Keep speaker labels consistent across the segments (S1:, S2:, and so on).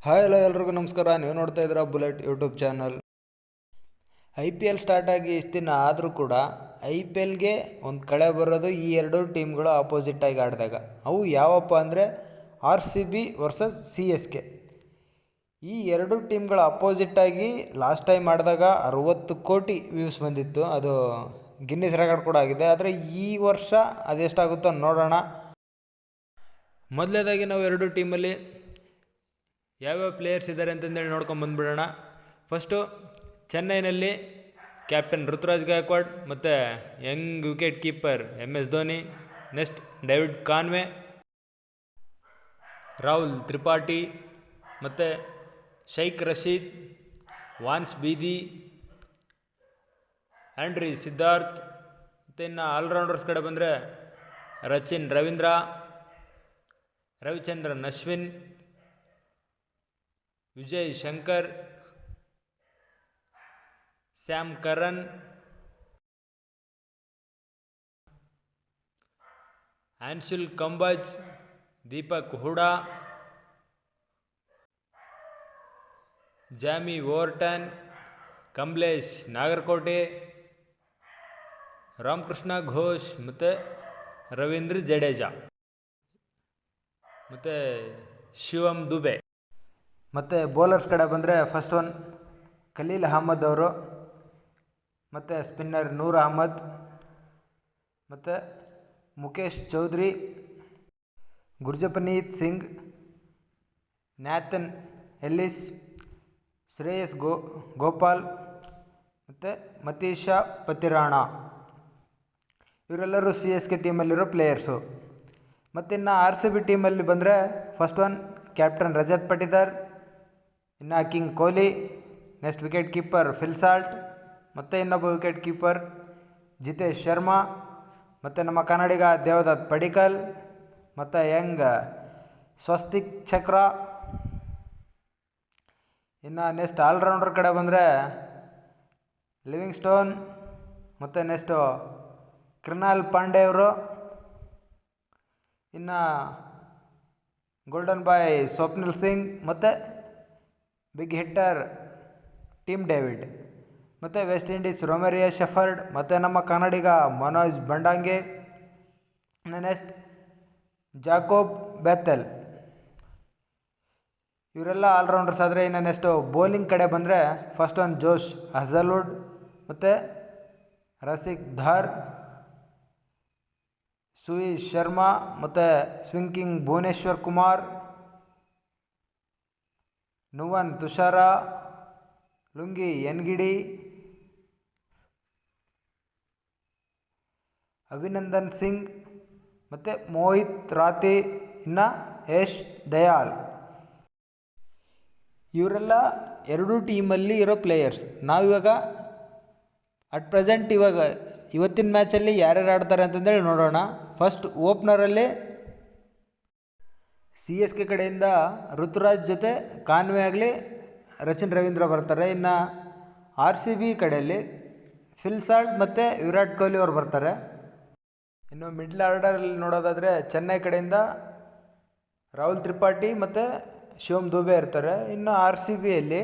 S1: Hi hello ಎಲ್ರಿಗೂ ನಮಸ್ಕಾರ. ನೀವು ನೋಡ್ತಾ ಇದ್ದೀರಾ bullet YouTube channel. IPL start ಆಗಿ ಇಷ್ಟು ದಿನ ಆದರೂ ಕೂಡ IPLಗೆ ಒಂದು ಕಳೆ ಬರೋದು ಈ ಎರಡೂ ಟೀಮ್ಗಳು ಆಪೋಸಿಟ್ಟಾಗಿ ಆಡಿದಾಗ. ಅವು ಯಾವಪ್ಪ ಅಂದರೆ RCB ವರ್ಸಸ್ CSK. ಈ ಎರಡೂ ಟೀಮ್ಗಳ ಅಪೋಸಿಟ್ಟಾಗಿ ಲಾಸ್ಟ್ ಟೈಮ್ ಆಡಿದಾಗ 60 ಕೋಟಿ ವ್ಯೂಸ್ ಬಂದಿತ್ತು. ಅದು ಗಿನ್ನಿಸ್ ರೆಕಾರ್ಡ್ ಕೂಡ ಆಗಿದೆ. ಆದರೆ ಈ ವರ್ಷ ಅದೆಷ್ಟಾಗುತ್ತೋ ನೋಡೋಣ. ಮೊದಲನೇದಾಗಿ ನಾವು ಎರಡೂ ಟೀಮಲ್ಲಿ ಯಾವ್ಯಾವ ಪ್ಲೇಯರ್ಸ್ ಇದ್ದಾರೆ ಅಂತಂದೇಳಿ ನೋಡ್ಕೊಂಡು ಬಂದುಬಿಡೋಣ. ಫಸ್ಟು ಚೆನ್ನೈನಲ್ಲಿ ಕ್ಯಾಪ್ಟನ್ ಋತುರಾಜ್ ಗಾಯಕ್ವಾಡ್ ಮತ್ತು Young wicket keeper MS Dhoni. Next David convoy, Rahul Tripathi ಮತ್ತು ಶೈಖ್ ರಶೀದ್, ವಾನ್ಸ್ ಬೀದಿ, ಆಂಡ್ರಿ ಸಿದ್ಧಾರ್ಥ್. ಮತ್ತು ಇನ್ನು ಆಲ್ರೌಂಡರ್ಸ್ ಕಡೆ ಬಂದರೆ ರಚಿನ್ ರವೀಂದ್ರ, ರವಿಚಂದ್ರನ್ ಅಶ್ವಿನ್, ವಿಜಯ್ ಶಂಕರ್, ಸ್ಯಾಮ್ ಕರನ್, ಆನ್ಶುಲ್ ಕಂಬಜ್, ದೀಪಕ್ ಹುಡಾ, ಜಾಮಿ ಓವರ್ಟನ್, ಕಮಲೇಶ್ ನಾಗರ್ಕೋಟೆ, ರಾಮಕೃಷ್ಣ ಘೋಷ್ ಮತ್ತು ರವೀಂದ್ರ ಜಡೇಜಾ ಮತ್ತು ಶಿವಮ್ ದುಬೆ. ಮತ್ತು ಬೌಲರ್ಸ್ ಕಡೆ ಬಂದರೆ ಫಸ್ಟ್ ಒನ್ ಖಲೀಲ್ ಅಹ್ಮದ್ ಅವರು, ಮತ್ತು ಸ್ಪಿನ್ನರ್ ನೂರ್ ಅಹ್ಮದ್, ಮತ್ತು ಮುಕೇಶ್ ಚೌಧರಿ, ಗುರ್ಜಪ್ರೀತ್ ಸಿಂಗ್, ನ್ಯಾಥನ್ ಎಲ್ಲಿಸ್, ಶ್ರೇಯಸ್ ಗೋಪಾಲ್ ಮತ್ತು ಮತೀಶಾ ಪತಿರಾಣ. ಇವರೆಲ್ಲರೂ CSK ಟೀಮಲ್ಲಿರೋ ಪ್ಲೇಯರ್ಸು. ಮತ್ತಿನ್ನು RCB ಟೀಮಲ್ಲಿ ಬಂದರೆ first one captain Rajat Patidar, ಇನ್ನು king Kohli, next wicket keeper Phil Salt, ಮತ್ತು ಇನ್ನೊಬ್ಬ ವಿಕೆಟ್ ಕೀಪರ್ ಜಿತೇಶ್ ಶರ್ಮಾ, ಮತ್ತು ನಮ್ಮ ಕನ್ನಡಿಗ ದೇವದತ್ ಪಡಿಕ್ಕಲ್, ಮತ್ತು ಯಂಗ್ ಸ್ವಸ್ತಿಕ್ ಚಕ್ರ. ಇನ್ನು ನೆಕ್ಸ್ಟ್ ಆಲ್ರೌಂಡರ್ ಕಡೆ ಬಂದರೆ ಲಿವಿಂಗ್ ಸ್ಟೋನ್, ಮತ್ತು ನೆಕ್ಸ್ಟು ಕೃನಾಲ್ ಪಾಂಡೆ ಅವರು. ಇನ್ನು ಗೋಲ್ಡನ್ ಬಾಯ್ ಸ್ವಪ್ನಿಲ್ ಸಿಂಗ್, ಮತ್ತು ಬಿಗ್ ಹಿಟ್ಟರ್ ಟಿಮ್ ಡೇವಿಡ್, ಮತ್ತು ವೆಸ್ಟ್ ಇಂಡೀಸ್ ರೊಮೆರಿಯಾ ಶೆಫರ್ಡ್, ಮತ್ತು ನಮ್ಮ ಕನ್ನಡಿಗ ಮನೋಜ್ ಬಂಡಾಂಗೆ, ನೆಕ್ಸ್ಟ್ ಜಾಕೋಬ್ ಬೆಥೆಲ್. ಇವರೆಲ್ಲ ಆಲ್ರೌಂಡರ್ಸ್ ಆದರೆ ಇನ್ನು ನೆಕ್ಸ್ಟು ಬೌಲಿಂಗ್ ಕಡೆ ಬಂದರೆ ಫಸ್ಟ್ ಒನ್ ಜೋಶ್ ಹಜಲ್ವುಡ್, ಮತ್ತು ರಸಿಕ್ ಧಾರ್, ಸುಯೇಶ್ ಶರ್ಮಾ, ಮತ್ತು ಸ್ವಿಂಕಿಂಗ್ ಭುವನೇಶ್ವರ್ ಕುಮಾರ್, ನುವನ್ ತುಷಾರ, ಲುಂಗಿ ಎನ್ಗಿಡಿ, ಅಭಿನಂದನ್ ಸಿಂಗ್, ಮತ್ತು ಮೋಹಿತ್ ರಾತಿ, ಇನ್ನು ಯಶ್ ದಯಾಲ್. ಇವರೆಲ್ಲ ಎರಡೂ ಟೀಮಲ್ಲಿ ಇರೋ ಪ್ಲೇಯರ್ಸ್. ನಾವಿವಾಗ ಅಟ್ ಪ್ರೆಸೆಂಟ್ ಇವತ್ತಿನ ಮ್ಯಾಚಲ್ಲಿ ಯಾರ್ಯಾರು ಆಡ್ತಾರೆ ಅಂತಂದೇಳಿ ನೋಡೋಣ. ಫಸ್ಟ್ ಓಪ್ನರಲ್ಲಿ CSK ಕಡೆಯಿಂದ ಋತುರಾಜ್ ಜೊತೆ ಕಾನ್ವೆ ಆಗಲಿ ರಚಿನ್ ರವೀಂದ್ರ ಬರ್ತಾರೆ. ಇನ್ನು RCB ಕಡೆಯಲ್ಲಿ ಫಿಲ್ ಸಾಲ್ಟ್ ಮತ್ತು ವಿರಾಟ್ ಕೊಹ್ಲಿ ಅವರು ಬರ್ತಾರೆ. ಇನ್ನು ಮಿಡ್ಲ್ ಆರ್ಡರಲ್ಲಿ ನೋಡೋದಾದರೆ ಚೆನ್ನೈ ಕಡೆಯಿಂದ ರಾಹುಲ್ ತ್ರಿಪಾಠಿ ಮತ್ತು ಶಿವಮ್ ದುಬೆ ಇರ್ತಾರೆ. ಇನ್ನು RCBಯಲ್ಲಿ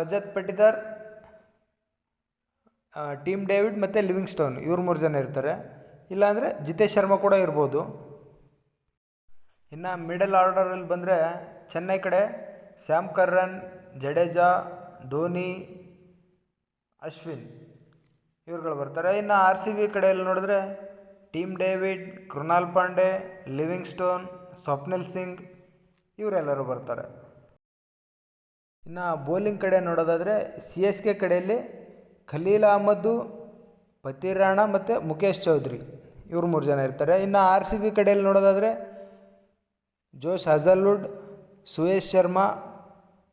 S1: ರಜತ್ ಪಟಿದಾರ್, ಟೀಮ್ ಡೇವಿಡ್ ಮತ್ತು ಲಿವಿಂಗ್ ಸ್ಟೋನ್, ಇವ್ರು 3 ಜನ ಇರ್ತಾರೆ. ಇಲ್ಲಾಂದರೆ ಜಿತೇಶ್ ಶರ್ಮಾ ಕೂಡ ಇರ್ಬೋದು. ಇನ್ನು ಮಿಡಲ್ ಆರ್ಡರಲ್ಲಿ ಬಂದರೆ ಚೆನ್ನೈ ಕಡೆ ಸ್ಯಾಮ್ ಕರ್ರನ್, ಜಡೇಜಾ, ಧೋನಿ, ಅಶ್ವಿನ್ ಇವ್ರುಗಳು ಬರ್ತಾರೆ. ಇನ್ನು RCB ಕಡೆಯಲ್ಲಿ ನೋಡಿದ್ರೆ Tim David, Krunal Pande, Livingstone, Swapnil Singh ಇವರೆಲ್ಲರೂ ಬರ್ತಾರೆ. ಇನ್ನು ಬೌಲಿಂಗ್ ಕಡೆ ನೋಡೋದಾದರೆ CSK ಕಡೆಯಲ್ಲಿ ಖಲೀಲ್ ಅಹ್ಮದ್ದು, ಪತಿರಾಣ ಮತ್ತು ಮುಕೇಶ್ ಚೌಧರಿ ಇವರು 3 ಜನ ಇರ್ತಾರೆ. ಇನ್ನು RCB ಕಡೆಯಲ್ಲಿ ನೋಡೋದಾದರೆ ಜೋಶ್ ಹಜಲ್ವುಡ್, ಸುಯೇಶ್ ಶರ್ಮಾ,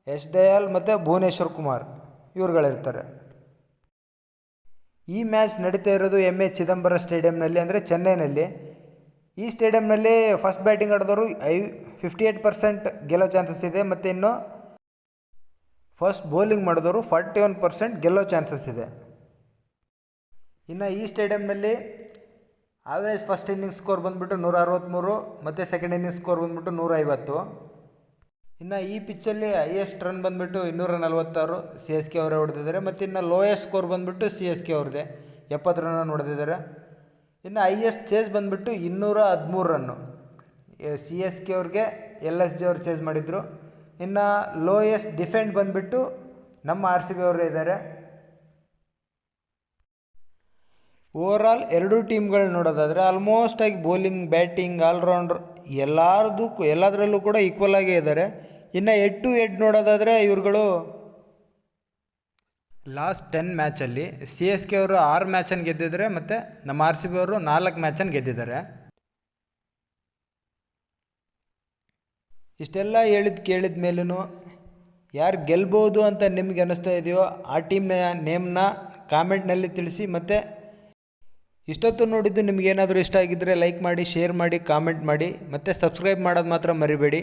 S1: ಯಶ್ ದಯಾಲ್ ಮತ್ತು ಭುವನೇಶ್ವರ್ ಕುಮಾರ್ ಇವ್ರುಗಳಿರ್ತಾರೆ. ಈ ಮ್ಯಾಚ್ ನಡೀತಾ ಇರೋದು MA ಚಿದಂಬರಂ ಸ್ಟೇಡಿಯಂನಲ್ಲಿ, ಅಂದರೆ ಚೆನ್ನೈನಲ್ಲಿ. ಈ ಸ್ಟೇಡಿಯಂನಲ್ಲಿ ಫಸ್ಟ್ ಬ್ಯಾಟಿಂಗ್ ಆಡಿದವರು 58% ಗೆಲ್ಲೋ ಚಾನ್ಸಸ್ ಇದೆ. ಮತ್ತು ಇನ್ನು ಫಸ್ಟ್ ಬೌಲಿಂಗ್ ಮಾಡಿದವರು 41% ಗೆಲ್ಲೋ ಚಾನ್ಸಸ್ ಇದೆ. ಇನ್ನು ಈ ಸ್ಟೇಡಿಯಂನಲ್ಲಿ ಆವರೇಜ್ ಫಸ್ಟ್ ಇನ್ನಿಂಗ್ಸ್ ಸ್ಕೋರ್ ಬಂದುಬಿಟ್ಟು 163 ಮತ್ತು ಸೆಕೆಂಡ್ ಇನ್ನಿಂಗ್ಸ್ ಸ್ಕೋರ್ ಬಂದುಬಿಟ್ಟು 150. ಇನ್ನು ಈ ಪಿಚ್ಚಲ್ಲಿ ಹೈಯೆಸ್ಟ್ ರನ್ ಬಂದುಬಿಟ್ಟು 246 ಸಿ ಎಸ್ ಕೆ ಅವರೇ ಹೊಡೆದಿದ್ದಾರೆ. ಮತ್ತು ಇನ್ನು ಲೋಯೆಸ್ಟ್ ಸ್ಕೋರ್ ಬಂದುಬಿಟ್ಟು ಸಿ ಎಸ್ ಕೆ ಅವ್ರದ್ದೇ 70 ರನ್ ಹೊಡೆದಿದ್ದಾರೆ. ಇನ್ನು ಹೈಯೆಸ್ಟ್ ಚೇಸ್ ಬಂದುಬಿಟ್ಟು 213 ರನ್ನು ಸಿ ಎಸ್ ಕೆ ಅವ್ರಿಗೆ ಎಲ್ ಎಸ್ ಜಿ ಅವ್ರು ಚೇಸ್ ಮಾಡಿದರು. ಇನ್ನು ಲೋಯೆಸ್ಟ್ ಡಿಫೆಂಡ್ ಬಂದುಬಿಟ್ಟು ನಮ್ಮ ಆರ್ ಸಿ ಬಿ ಅವರೇ ಇದ್ದಾರೆ. ಓವರಾಲ್ ಎರಡೂ ಟೀಮ್ಗಳು ನೋಡೋದಾದರೆ ಆಲ್ಮೋಸ್ಟ್ ಆಗಿ ಬೌಲಿಂಗ್, ಬ್ಯಾಟಿಂಗ್, ಆಲ್ರೌಂಡ್ರ್ ಎಲ್ಲದರಲ್ಲೂ ಕೂಡ ಈಕ್ವಲ್ ಆಗೇ ಇದ್ದಾರೆ. ಇನ್ನು ಹೆಡ್ ಟು ಹೆಡ್ ನೋಡೋದಾದರೆ ಇವ್ರುಗಳು ಲಾಸ್ಟ್ 10 ಮ್ಯಾಚಲ್ಲಿ ಸಿ ಎಸ್ ಕೆ ಅವರು 6 ಮ್ಯಾಚನ್ನು ಗೆದ್ದಿದ್ದಾರೆ ಮತ್ತು ನಮ್ಮ ಆರ್ ಸಿ ಬಿ ಅವರು 4 ಮ್ಯಾಚನ್ನು ಗೆದ್ದಿದ್ದಾರೆ. ಇಷ್ಟೆಲ್ಲ ಕೇಳಿದ ಮೇಲೂ ಯಾರು ಗೆಲ್ಬೋದು ಅಂತ ನಿಮಗೆ ಅನ್ನಿಸ್ತಾ ಇದೆಯೋ ಆ ಟೀಮ್ನ ನೇಮ್ನ ಕಾಮೆಂಟ್ನಲ್ಲಿ ತಿಳಿಸಿ. ಮತ್ತು ಇಷ್ಟೊತ್ತು ನೋಡಿದ್ದು ನಿಮಗೇನಾದರೂ ಇಷ್ಟ ಆಗಿದ್ದರೆ ಲೈಕ್ ಮಾಡಿ, ಶೇರ್ ಮಾಡಿ, ಕಾಮೆಂಟ್ ಮಾಡಿ ಮತ್ತು ಸಬ್ಸ್ಕ್ರೈಬ್ ಮಾಡೋದು ಮಾತ್ರ ಮರಿಬೇಡಿ.